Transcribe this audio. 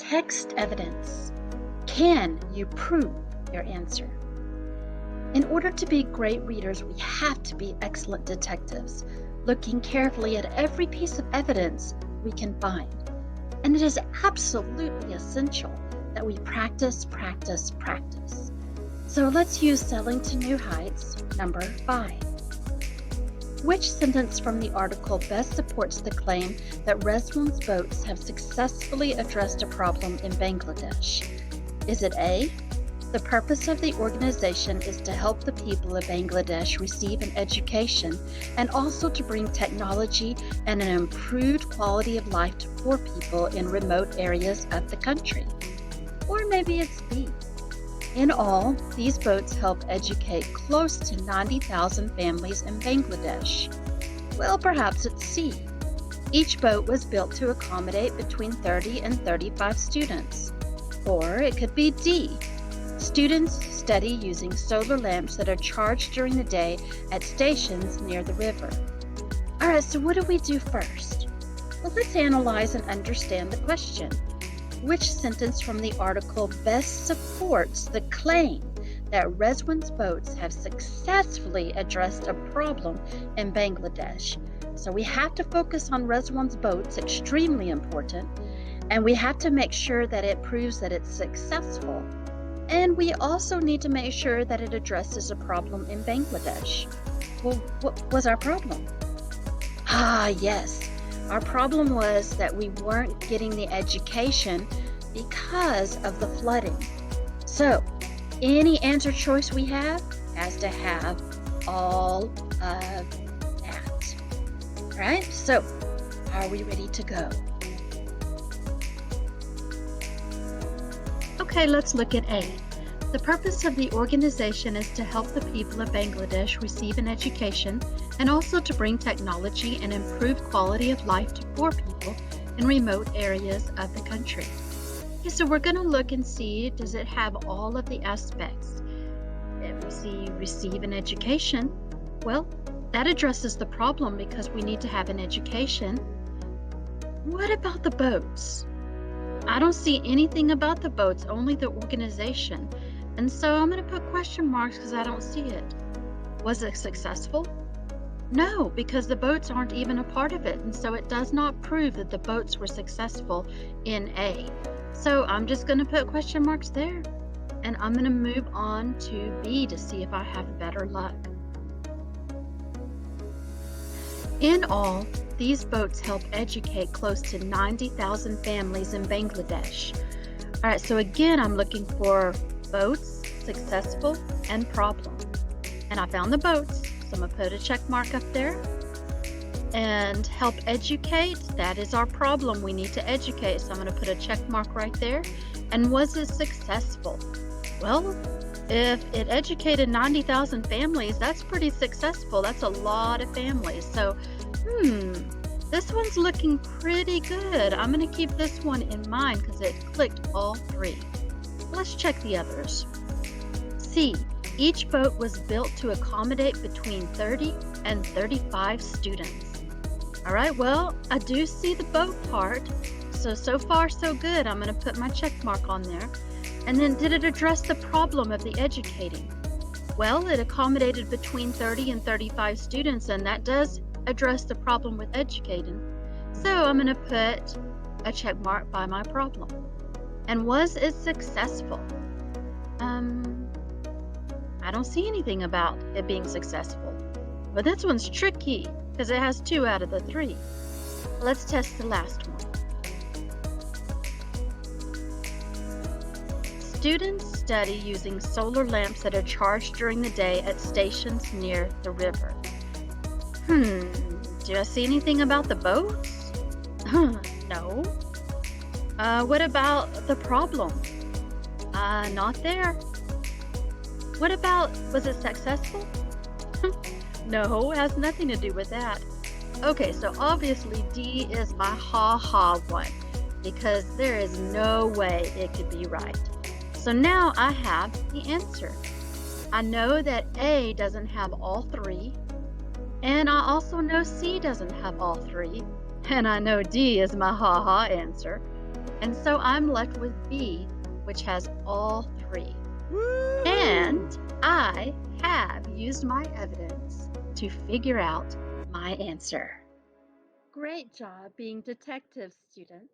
Text evidence. Can you prove your answer? In order to be great readers, we have to be excellent detectives, looking carefully at every piece of evidence we can find. And it is absolutely essential that we practice, practice, practice. So let's use Sailing to New Heights, number 5. Which sentence from the article best supports the claim that Rezwan's boats have successfully addressed a problem in Bangladesh? Is it A? The purpose of the organization is to help the people of Bangladesh receive an education and also to bring technology and an improved quality of life to poor people in remote areas of the country. Or maybe it's B. In all, these boats help educate close to 90,000 families in Bangladesh. Well, perhaps it's C. Each boat was built to accommodate between 30 and 35 students. Or it could be D. Students study using solar lamps that are charged during the day at stations near the river. All right, so what do we do first? Well, let's analyze and understand the question. Which sentence from the article best supports the claim that Rezwan's boats have successfully addressed a problem in Bangladesh? So we have to focus on Rezwan's boats, extremely important, and we have to make sure that it proves that it's successful. And we also need to make sure that it addresses a problem in Bangladesh. Well, what was our problem? Yes. Our problem was that we weren't getting the education because of the flooding. So, any answer choice we have has to have all of that. Right? So, are we ready to go? Okay, let's look at A. The purpose of the organization is to help the people of Bangladesh receive an education and also to bring technology and improve quality of life to poor people in remote areas of the country. Okay, so we're going to look and see, does it have all of the aspects? If we see receive an education, well, that addresses the problem because we need to have an education. What about the boats? I don't see anything about the boats, only the organization. And so I'm going to put question marks because I don't see it. Was it successful? No, because the boats aren't even a part of it. And so it does not prove that the boats were successful in A. So I'm just going to put question marks there. And I'm going to move on to B to see if I have better luck. In all, these boats help educate close to 90,000 families in Bangladesh. All right, so again, I'm looking for boats, successful, and problem. And I found the boats, so I'm going to put a check mark up there. And help educate, that is our problem. We need to educate, so I'm going to put a check mark right there. And was it successful? Well, if it educated 90,000 families, that's pretty successful. That's a lot of families. So, this one's looking pretty good. I'm going to keep this one in mind because it clicked all 3. Let's check the others. C. Each boat was built to accommodate between 30 and 35 students. All right, well, I do see the boat part. So far, so good. I'm going to put my check mark on there. And then, did it address the problem of the educating? Well, it accommodated between 30 and 35 students, and that does address the problem with educating. So I'm going to put a check mark by my problem. And was it successful? I don't see anything about it being successful. But this one's tricky because it has 2 out of the 3. Let's test the last one. Students study using solar lamps that are charged during the day at stations near the river. Do I see anything about the boats? No. What about the problem? Not there. What about, was it successful? No, it has nothing to do with that. Okay, so obviously D is my ha-ha one because there is no way it could be right. So now I have the answer. I know that A doesn't have all 3. And I also know C doesn't have all 3, and I know D is my ha-ha answer. And so I'm left with B, which has all three. And Woo! I have used my evidence to figure out my answer. Great job being detectives, students.